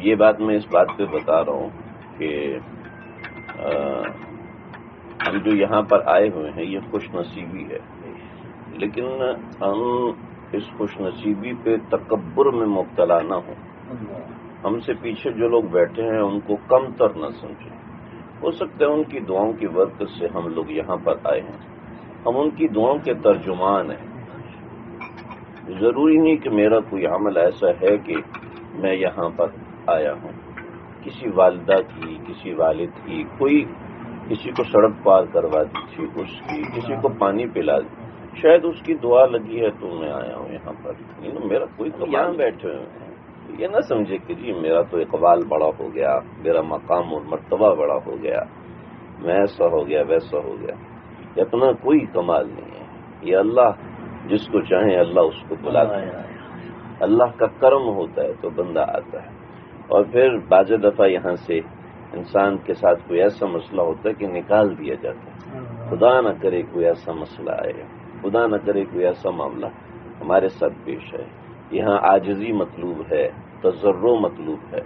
یہ بات میں اس بات پہ بتا رہا ہوں کہ ہم جو یہاں پر آئے ہوئے ہیں یہ خوش نصیبی ہے، لیکن ہم اس خوش نصیبی پہ تکبر میں مبتلا نہ ہوں. ہم سے پیچھے جو لوگ بیٹھے ہیں ان کو کم تر نہ سمجھیں. ہو سکتا ہے ان کی دعاؤں کی برکت سے ہم لوگ یہاں پر آئے ہیں، ہم ان کی دعاؤں کے ترجمان ہیں. ضروری نہیں کہ میرا کوئی عمل ایسا ہے کہ میں یہاں پر آیا ہوں. کسی والدہ کی، کسی والد کی، کوئی کسی کو سڑک پار کروا دی تھی، اس کی کسی کو پانی پلا دی، شاید اس کی دعا لگی ہے تو میں آیا ہوں یہاں پر. میرا کوئی تو یہاں بیٹھے ہوئے ہیں، یہ نہ سمجھے کہ جی میرا تو اقبال بڑا ہو گیا، میرا مقام اور مرتبہ بڑا ہو گیا، میں ایسا ہو گیا ویسا ہو گیا. اپنا کوئی کمال نہیں ہے. یہ اللہ جس کو چاہے اللہ اس کو بلاتا ہے. اللہ کا کرم ہوتا ہے تو بندہ آتا ہے. اور پھر بعض دفعہ یہاں سے انسان کے ساتھ کوئی ایسا مسئلہ ہوتا ہے کہ نکال دیا جاتا ہے. خدا نہ کرے کوئی ایسا مسئلہ آئے، خدا نہ کرے کوئی ایسا معاملہ ہمارے ساتھ پیش ہے. یہاں عاجزی مطلوب ہے، تضرع مطلوب ہے.